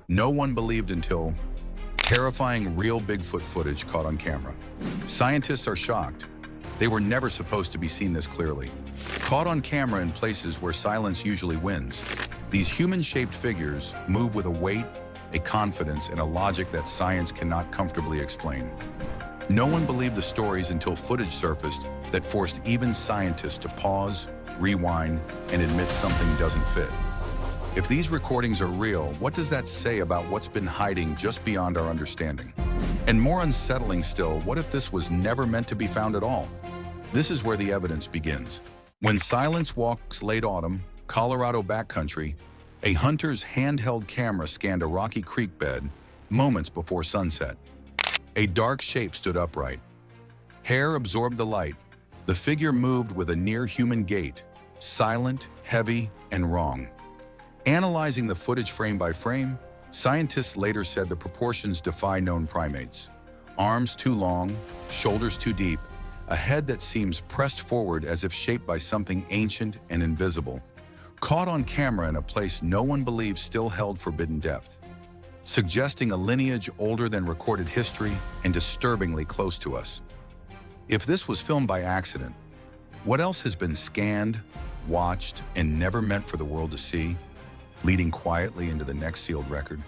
No one believed until terrifying real Bigfoot footage caught on camera. Scientists are shocked. They were never supposed to be seen this clearly. Caught on camera in places where silence usually wins, these human-shaped figures move with a weight, a confidence, and a logic that science cannot comfortably explain. No one believed the stories until footage surfaced that forced even scientists to pause, rewind, and admit something doesn't fit. If these recordings are real, what does that say about what's been hiding just beyond our understanding? And more unsettling still, what if this was never meant to be found at all? This is where the evidence begins. When silence walks late autumn, Colorado backcountry, a hunter's handheld camera scanned a rocky creek bed moments before sunset. A dark shape stood upright. Hair absorbed the light. The figure moved with a near-human gait, silent, heavy, and wrong. Analyzing the footage frame by frame, scientists later said the proportions defy known primates. Arms too long, shoulders too deep, a head that seems pressed forward as if shaped by something ancient and invisible. Caught on camera in a place no one believes still held forbidden depth, suggesting a lineage older than recorded history and disturbingly close to us. If this was filmed by accident, what else has been scanned, watched, and never meant for the world to see, leading quietly into the next sealed record?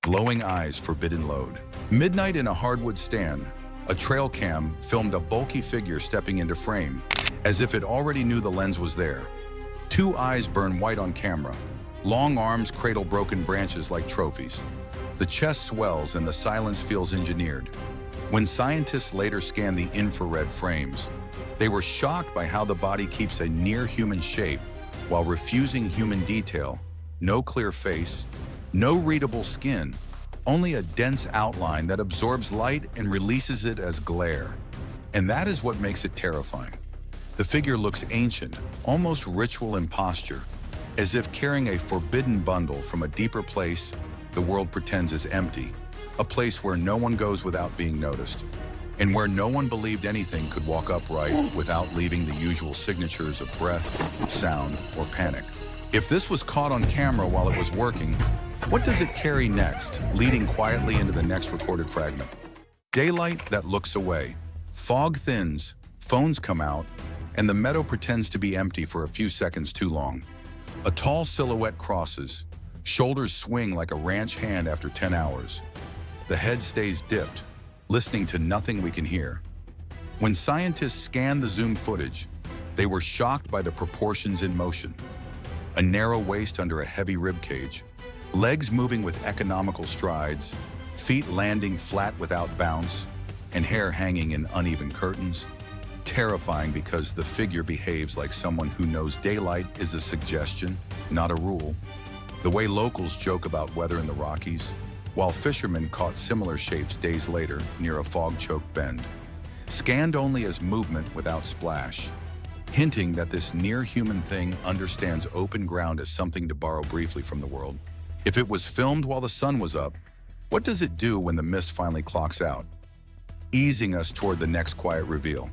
Glowing eyes, forbidden load. Midnight in a hardwood stand, a trail cam filmed a bulky figure stepping into frame, as if it already knew the lens was there. Two eyes burn white on camera. Long arms cradle broken branches like trophies. The chest swells and the silence feels engineered. When scientists later scanned the infrared frames, they were shocked by how the body keeps a near-human shape while refusing human detail. No clear face, no readable skin, only a dense outline that absorbs light and releases it as glare. And that is what makes it terrifying. The figure looks ancient, almost ritual in posture, as if carrying a forbidden bundle from a deeper place the world pretends is empty, a place where no one goes without being noticed, and where no one believed anything could walk upright without leaving the usual signatures of breath, sound, or panic. If this was caught on camera while it was working, what does it carry next, leading quietly into the next recorded fragment? Daylight that looks away. Fog thins, phones come out, and the meadow pretends to be empty for a few seconds too long. A tall silhouette crosses, shoulders swing like a ranch hand after 10 hours. The head stays dipped, listening to nothing we can hear. When scientists scanned the zoom footage, they were shocked by the proportions in motion. A narrow waist under a heavy rib cage, legs moving with economical strides, feet landing flat without bounce, and hair hanging in uneven curtains. Terrifying because the figure behaves like someone who knows daylight is a suggestion, not a rule. The way locals joke about weather in the Rockies, while fishermen caught similar shapes days later near a fog-choked bend. Scanned only as movement without splash, hinting that this near-human thing understands open ground as something to borrow briefly from the world. If it was filmed while the sun was up, what does it do when the mist finally clocks out, easing us toward the next quiet reveal?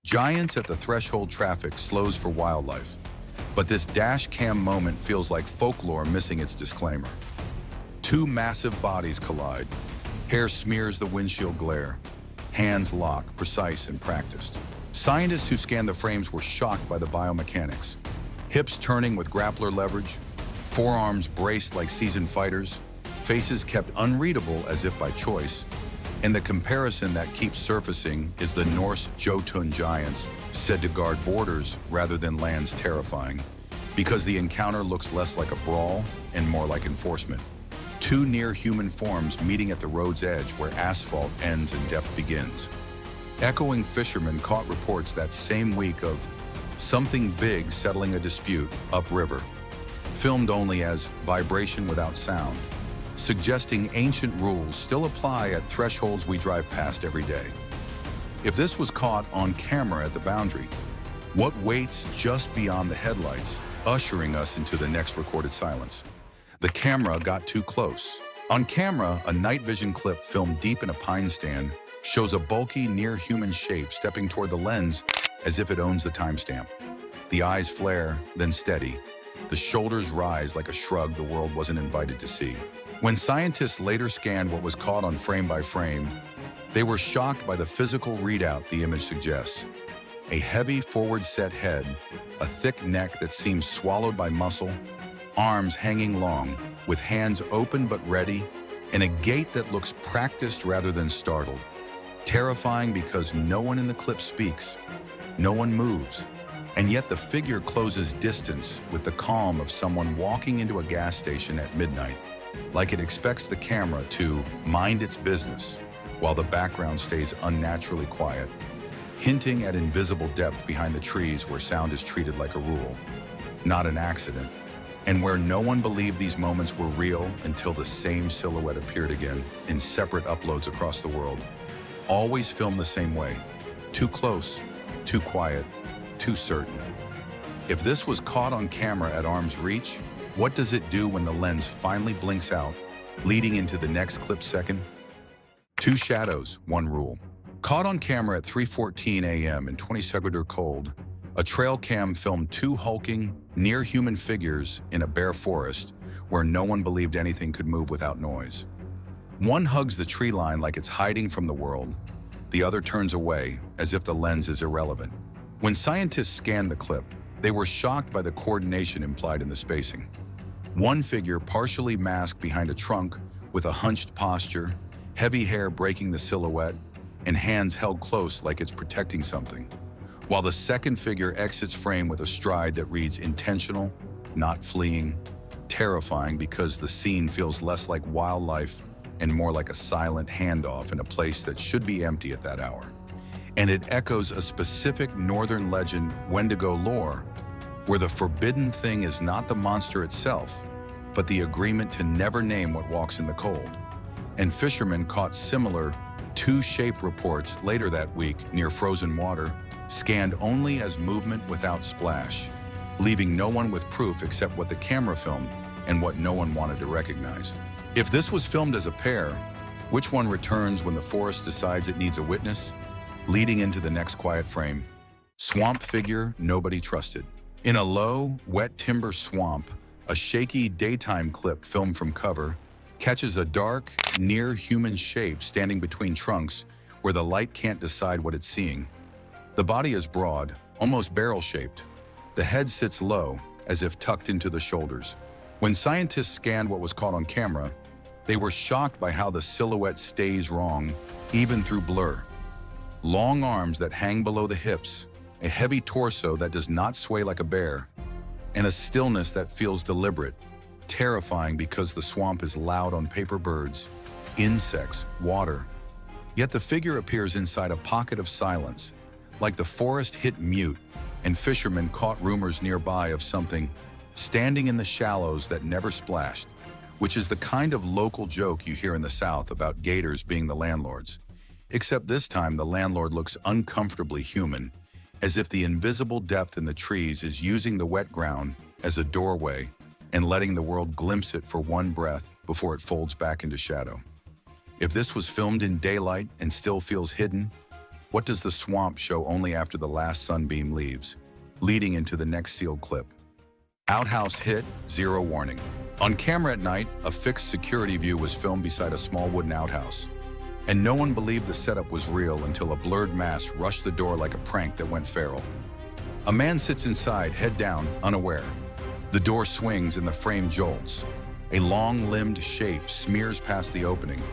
Giants at the threshold traffic slows for wildlife, but this dash cam moment feels like folklore missing its disclaimer. Two massive bodies collide. Hair smears the windshield glare. Hands lock, precise and practiced. Scientists who scanned the frames were shocked by the biomechanics. Hips turning with grappler leverage, forearms braced like seasoned fighters, faces kept unreadable as if by choice. And the comparison that keeps surfacing is the Norse Jotun giants, said to guard borders rather than lands terrifying, because the encounter looks less like a brawl and more like enforcement. Two near-human forms meeting at the road's edge where asphalt ends and depth begins. Echoing fishermen caught reports that same week of something big settling a dispute upriver, filmed only as vibration without sound, suggesting ancient rules still apply at thresholds we drive past every day. If this was caught on camera at the boundary, what waits just beyond the headlights, ushering us into the next recorded silence? The camera got too close. On camera, a night vision clip filmed deep in a pine stand shows a bulky, near-human shape stepping toward the lens as if it owns the timestamp. The eyes flare, then steady. The shoulders rise like a shrug the world wasn't invited to see. When scientists later scanned what was caught on frame by frame, they were shocked by the physical readout the image suggests. A heavy forward-set head, a thick neck that seems swallowed by muscle, arms hanging long, with hands open but ready, and a gait that looks practiced rather than startled. Terrifying because no one in the clip speaks, no one moves, and yet the figure closes distance with the calm of someone walking into a gas station at midnight, like it expects the camera to mind its business while the background stays unnaturally quiet, hinting at invisible depth behind the trees where sound is treated like a rule, not an accident, and where no one believed these moments were real until the same silhouette appeared again in separate uploads across the world. Always filmed the same way, too close, too quiet, too certain. If this was caught on camera at arm's reach, what does it do when the lens finally blinks out, leading into the next clip second? Two shadows, one rule. Caught on camera at 3:14 a.m. in 20-second cold, a trail cam filmed two hulking, near-human figures in a bare forest where no one believed anything could move without noise. One hugs the tree line like it's hiding from the world. The other turns away, as if the lens is irrelevant. When scientists scanned the clip, they were shocked by the coordination implied in the spacing. One figure partially masked behind a trunk with a hunched posture, heavy hair breaking the silhouette, and hands held close like it's protecting something, while the second figure exits frame with a stride that reads intentional, not fleeing, terrifying because the scene feels less like wildlife and more like a silent handoff in a place that should be empty at that hour. And it echoes a specific northern legend, Wendigo lore, where the forbidden thing is not the monster itself, but the agreement to never name what walks in the cold. And fishermen caught similar two-shape reports later that week near frozen water, scanned only as movement without splash, leaving no one with proof except what the camera filmed and what no one wanted to recognize. If this was filmed as a pair, which one returns when the forest decides it needs a witness? Leading into the next quiet frame, swamp figure nobody trusted. In a low, wet timber swamp, a shaky daytime clip filmed from cover catches a dark, near-human shape standing between trunks where the light can't decide what it's seeing. The body is broad, almost barrel-shaped. The head sits low, as if tucked into the shoulders. When scientists scanned what was caught on camera, they were shocked by how the silhouette stays wrong, even through blur. Long arms that hang below the hips, a heavy torso that does not sway like a bear, and a stillness that feels deliberate, terrifying because the swamp is loud on paper birds, insects, water. Yet the figure appears inside a pocket of silence, like the forest hit mute, and fishermen caught rumors nearby of something standing in the shallows that never splashed, which is the kind of local joke you hear in the South about gators being the landlords. Except this time the landlord looks uncomfortably human, as if the invisible depth in the trees is using the wet ground as a doorway and letting the world glimpse it for one breath before it folds back into shadow. If this was filmed in daylight and still feels hidden, what does the swamp show only after the last sunbeam leaves, leading into the next sealed clip? Outhouse hit, zero warning. On camera at night, a fixed security view was filmed beside a small wooden outhouse. And no one believed the setup was real until a blurred mass rushed the door like a prank that went feral. A man sits inside, head down, unaware. The door swings and the frame jolts. A long-limbed shape smears past the opening.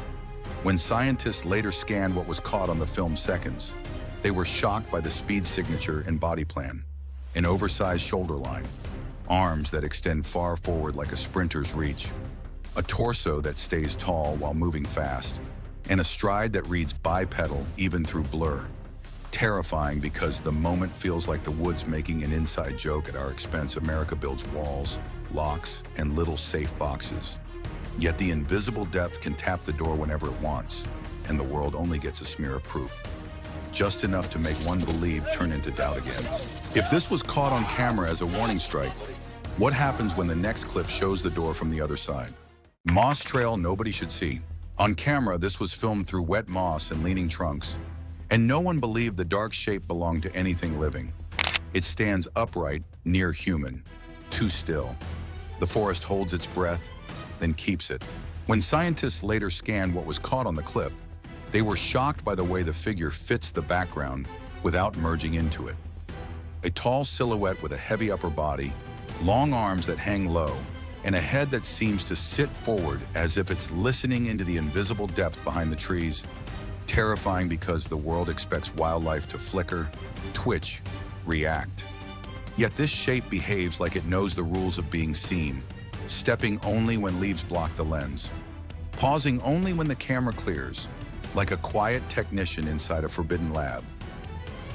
When scientists later scanned what was caught on the film seconds, they were shocked by the speed signature and body plan. An oversized shoulder line, arms that extend far forward like a sprinter's reach, a torso that stays tall while moving fast, and a stride that reads bipedal even through blur. Terrifying because the moment feels like the woods making an inside joke at our expense. America builds walls, locks, and little safe boxes. Yet the invisible depth can tap the door whenever it wants, and the world only gets a smear of proof. Just enough to make one believe turn into doubt again. If this was caught on camera as a warning strike, what happens when the next clip shows the door from the other side? Moss trail nobody should see. On camera, this was filmed through wet moss and leaning trunks, and no one believed the dark shape belonged to anything living. It stands upright, near human, too still. The forest holds its breath, then keeps it. When scientists later scanned what was caught on the clip, they were shocked by the way the figure fits the background without merging into it. A tall silhouette with a heavy upper body, long arms that hang low, and a head that seems to sit forward as if it's listening into the invisible depth behind the trees. Terrifying because the world expects wildlife to flicker, twitch, react. Yet this shape behaves like it knows the rules of being seen, stepping only when leaves block the lens, pausing only when the camera clears, like a quiet technician inside a forbidden lab.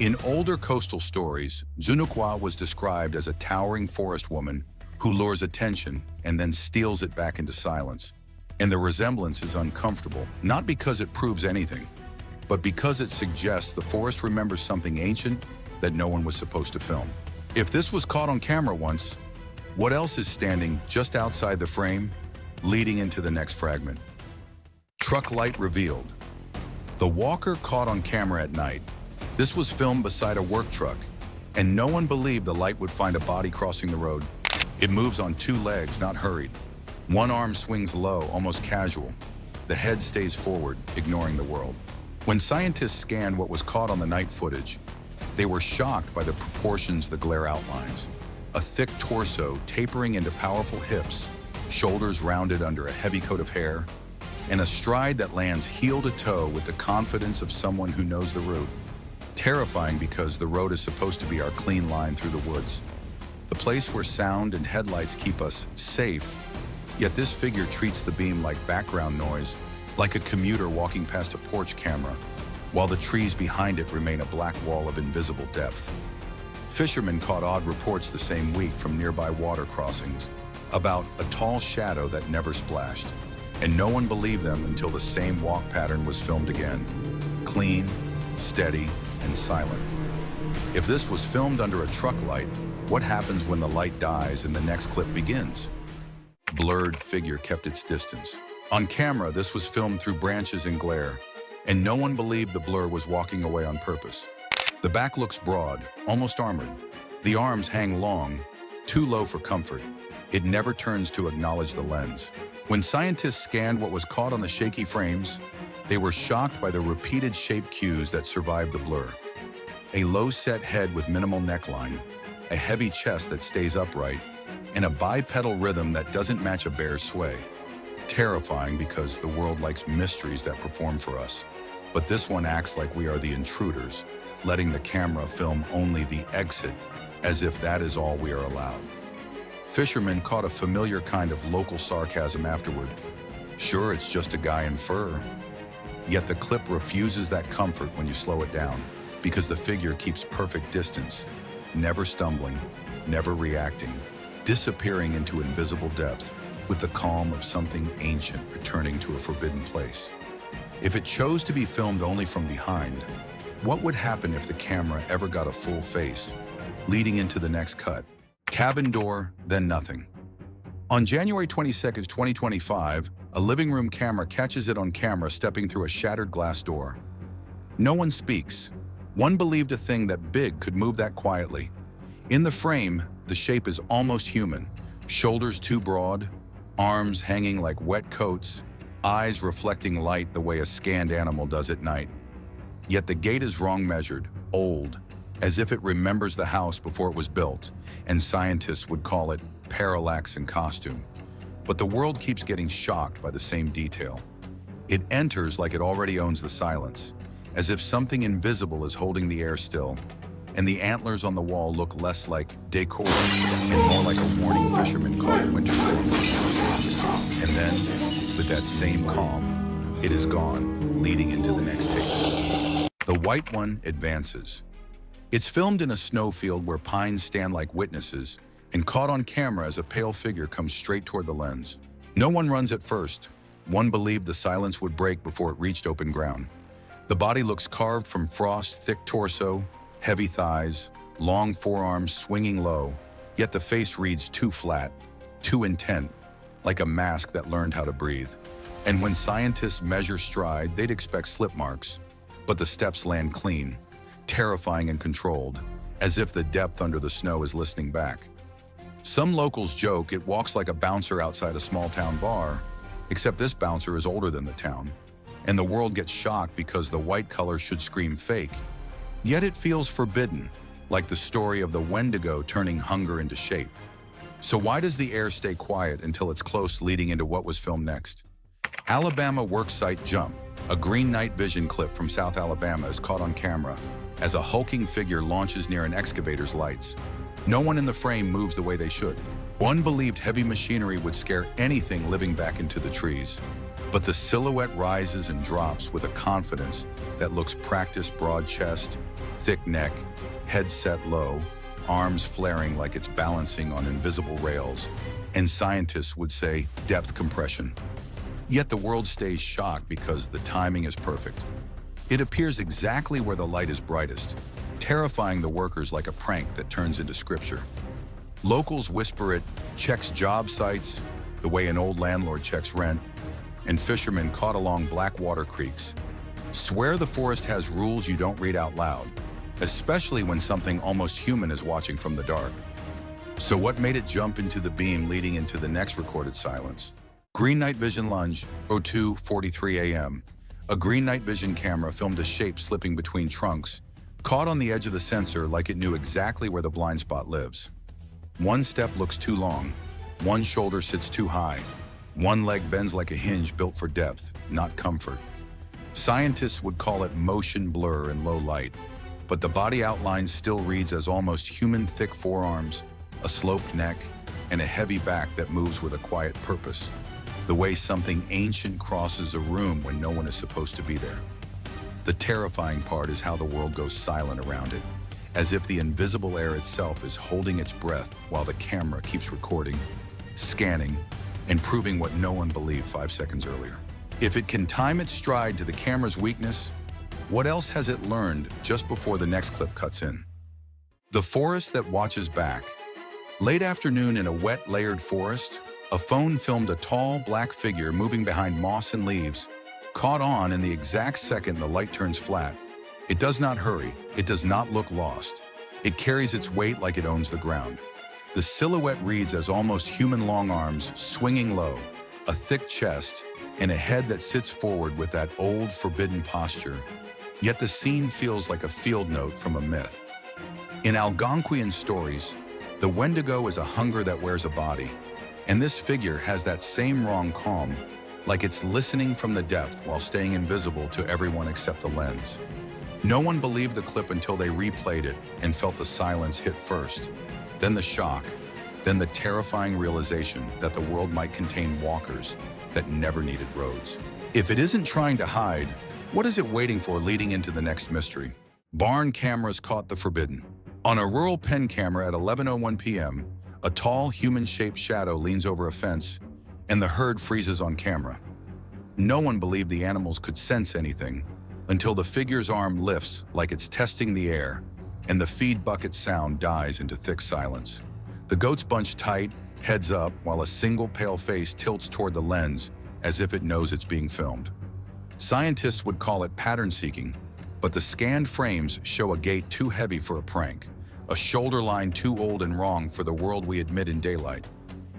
In older coastal stories, Zunukwa was described as a towering forest woman who lures attention and then steals it back into silence. And the resemblance is uncomfortable, not because it proves anything, but because it suggests the forest remembers something ancient that no one was supposed to film. If this was caught on camera once, what else is standing just outside the frame, leading into the next fragment? Truck light revealed. The walker caught on camera at night. This was filmed beside a work truck, and no one believed the light would find a body crossing the road. It moves on two legs, not hurried. One arm swings low, almost casual. The head stays forward, ignoring the world. When scientists scanned what was caught on the night footage, they were shocked by the proportions the glare outlines. A thick torso tapering into powerful hips, shoulders rounded under a heavy coat of hair, and a stride that lands heel to toe with the confidence of someone who knows the route. Terrifying because the road is supposed to be our clean line through the woods, the place where sound and headlights keep us safe. Yet this figure treats the beam like background noise, like a commuter walking past a porch camera, while the trees behind it remain a black wall of invisible depth. Fishermen caught odd reports the same week from nearby water crossings about a tall shadow that never splashed, and no one believed them until the same walk pattern was filmed again. Clean, steady, and silent. If this was filmed under a truck light, what happens when the light dies and the next clip begins? Blurred figure kept its distance. On camera, this was filmed through branches and glare, and no one believed the blur was walking away on purpose. The back looks broad, almost armored. The arms hang long, too low for comfort. It never turns to acknowledge the lens. When scientists scanned what was caught on the shaky frames, they were shocked by the repeated shape cues that survived the blur. A low-set head with minimal neckline, a heavy chest that stays upright, and a bipedal rhythm that doesn't match a bear's sway. Terrifying because the world likes mysteries that perform for us. But this one acts like we are the intruders, letting the camera film only the exit, as if that is all we are allowed. Fishermen caught a familiar kind of local sarcasm afterward. Sure, it's just a guy in fur. Yet the clip refuses that comfort when you slow it down, because the figure keeps perfect distance, never stumbling, never reacting, disappearing into invisible depth with the calm of something ancient returning to a forbidden place. If it chose to be filmed only from behind, what would happen if the camera ever got a full face, leading into the next cut? Cabin door, then nothing. On January 22, 2025, a living room camera catches it on camera stepping through a shattered glass door. No one speaks. One believed a thing that big could move that quietly. In the frame, the shape is almost human, shoulders too broad, arms hanging like wet coats, eyes reflecting light the way a scanned animal does at night. Yet the gait is wrong measured, old, as if it remembers the house before it was built, and scientists would call it parallax in costume. But the world keeps getting shocked by the same detail. It enters like it already owns the silence, as if something invisible is holding the air still, and the antlers on the wall look less like decor and more like a warning fisherman caught in winter storms. And then, with that same calm, it is gone, leading into the next take. The white one advances. It's filmed in a snowfield where pines stand like witnesses and caught on camera as a pale figure comes straight toward the lens. No one runs at first. One believed the silence would break before it reached open ground. The body looks carved from frost, thick torso, heavy thighs, long forearms swinging low, yet the face reads too flat, too intent, like a mask that learned how to breathe. And when scientists measure stride, they'd expect slip marks, but the steps land clean, terrifying and controlled, as if the depth under the snow is listening back. Some locals joke it walks like a bouncer outside a small-town bar, except this bouncer is older than the town, and the world gets shocked because the white color should scream fake. Yet it feels forbidden, like the story of the Wendigo turning hunger into shape. So why does the air stay quiet until it's close, leading into what was filmed next? Alabama worksite jump. A green night vision clip from South Alabama is caught on camera as a hulking figure launches near an excavator's lights. No one in the frame moves the way they should. One believed heavy machinery would scare anything living back into the trees. But the silhouette rises and drops with a confidence that looks practiced: broad chest, thick neck, head set low, arms flaring like it's balancing on invisible rails, and scientists would say depth compression. Yet the world stays shocked because the timing is perfect. It appears exactly where the light is brightest, terrifying the workers like a prank that turns into scripture. Locals whisper it checks job sites, the way an old landlord checks rent, and fishermen caught along Blackwater creeks swear the forest has rules you don't read out loud, especially when something almost human is watching from the dark. So what made it jump into the beam leading into the next recorded silence? Green night vision lunge, 02:43 a.m. A green night vision camera filmed a shape slipping between trunks, caught on the edge of the sensor like it knew exactly where the blind spot lives. One step looks too long, one shoulder sits too high, one leg bends like a hinge built for depth, not comfort. Scientists would call it motion blur in low light, but the body outline still reads as almost human: thick forearms, a sloped neck, and a heavy back that moves with a quiet purpose. The way something ancient crosses a room when no one is supposed to be there. The terrifying part is how the world goes silent around it, as if the invisible air itself is holding its breath while the camera keeps recording, scanning, and proving what no one believed 5 seconds earlier. If it can time its stride to the camera's weakness, what else has it learned just before the next clip cuts in? The forest that watches back. Late afternoon in a wet, layered forest, a phone filmed a tall, black figure moving behind moss and leaves, caught on in the exact second the light turns flat. It does not hurry. It does not look lost. It carries its weight like it owns the ground. The silhouette reads as almost human long arms swinging low, a thick chest, and a head that sits forward with that old, forbidden posture. Yet the scene feels like a field note from a myth. In Algonquian stories, the Wendigo is a hunger that wears a body, and this figure has that same wrong calm, like it's listening from the depth while staying invisible to everyone except the lens. No one believed the clip until they replayed it and felt the silence hit first, then the shock, then the terrifying realization that the world might contain walkers that never needed roads. If it isn't trying to hide, what is it waiting for leading into the next mystery? Barn cameras caught the forbidden. On a rural pen camera at 11:01 p.m., a tall, human-shaped shadow leans over a fence, and the herd freezes on camera. No one believed the animals could sense anything until the figure's arm lifts like it's testing the air, and the feed bucket sound dies into thick silence. The goats bunch tight, heads up, while a single pale face tilts toward the lens as if it knows it's being filmed. Scientists would call it pattern seeking, but the scanned frames show a gait too heavy for a prank, a shoulder line too old and wrong for the world we admit in daylight.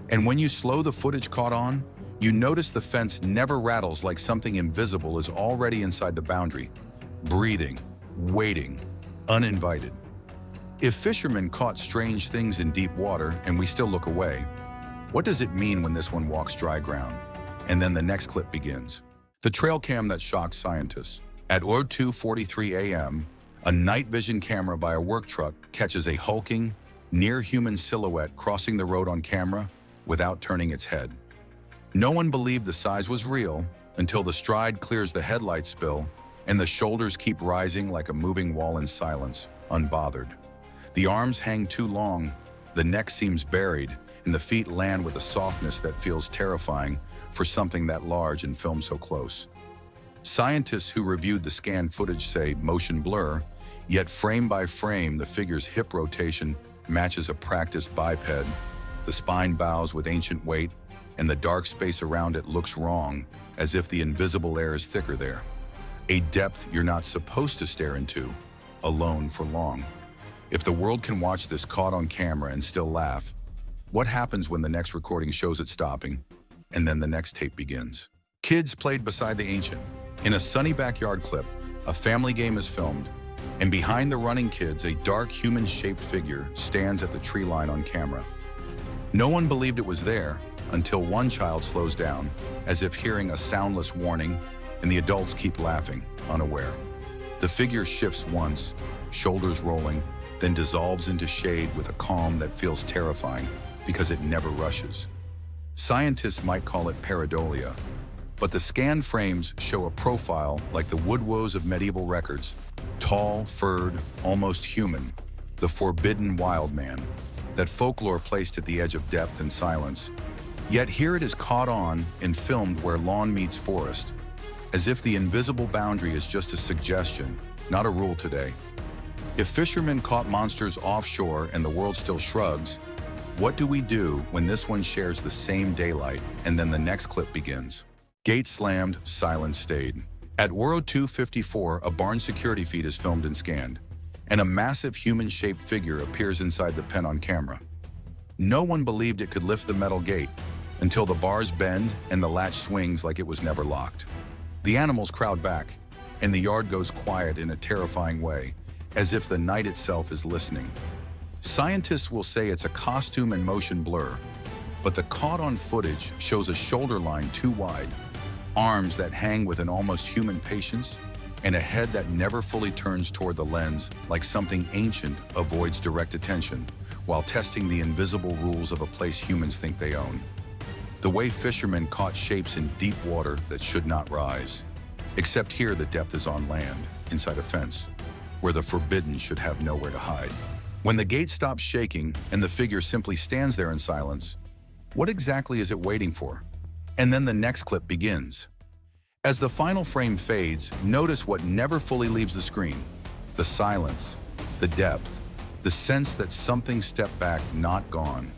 And when you slow the footage caught on, you notice the fence never rattles, like something invisible is already inside the boundary, breathing, waiting, uninvited. If fishermen caught strange things in deep water and we still look away, what does it mean when this one walks dry ground? And then the next clip begins. The trail cam that shocked scientists. At 02:43 a.m., a night vision camera by a work truck catches a hulking, near-human silhouette crossing the road on camera without turning its head. No one believed the size was real until the stride clears the headlight spill and the shoulders keep rising like a moving wall in silence, unbothered. The arms hang too long, the neck seems buried, and the feet land with a softness that feels terrifying for something that large and filmed so close. Scientists who reviewed the scanned footage say motion blur, yet frame by frame the figure's hip rotation matches a practiced biped. The spine bows with ancient weight, and the dark space around it looks wrong, as if the invisible air is thicker there. A depth you're not supposed to stare into, alone for long. If the world can watch this caught on camera and still laugh, What happens when the next recording shows it stopping, and then the next tape begins? Kids played beside the ancient. In a sunny backyard clip, a family game is filmed, and behind the running kids, a dark human-shaped figure stands at the tree line on camera. No one believed it was there until one child slows down, as if hearing a soundless warning, and the adults keep laughing, unaware. The figure shifts once, shoulders rolling, then dissolves into shade with a calm that feels terrifying because it never rushes. Scientists might call it pareidolia, but the scanned frames show a profile like the woodwose of medieval records, tall, furred, almost human, the forbidden wild man, that folklore placed at the edge of depth and silence. Yet here it is caught on and filmed where lawn meets forest, as if the invisible boundary is just a suggestion, not a rule today. If fishermen caught monsters offshore and the world still shrugs, what do we do when this one shares the same daylight and then the next clip begins? Gate slammed, silence stayed. At World 254, a barn security feed is filmed and scanned, and a massive human-shaped figure appears inside the pen on camera. No one believed it could lift the metal gate until the bars bend and the latch swings like it was never locked. The animals crowd back, and the yard goes quiet in a terrifying way, as if the night itself is listening. Scientists will say it's a costume and motion blur, but the caught-on footage shows a shoulder line too wide, arms that hang with an almost human patience, and a head that never fully turns toward the lens like something ancient avoids direct attention while testing the invisible rules of a place humans think they own. The way fishermen caught shapes in deep water that should not rise. Except here the depth is on land, inside a fence, where the forbidden should have nowhere to hide. When the gate stops shaking and the figure simply stands there in silence, what exactly is it waiting for? And then the next clip begins. As the final frame fades, notice what never fully leaves the screen. The silence, the depth, the sense that something stepped back, not gone.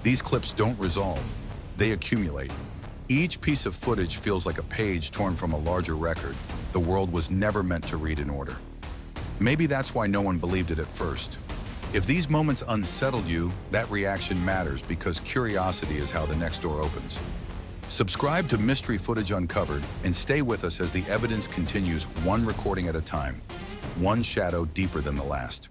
These clips don't resolve, they accumulate. Each piece of footage feels like a page torn from a larger record the world was never meant to read in order. Maybe that's why no one believed it at first. If these moments unsettled you, that reaction matters because curiosity is how the next door opens. Subscribe to Mystery Footage Uncovered and stay with us as the evidence continues, one recording at a time, one shadow deeper than the last.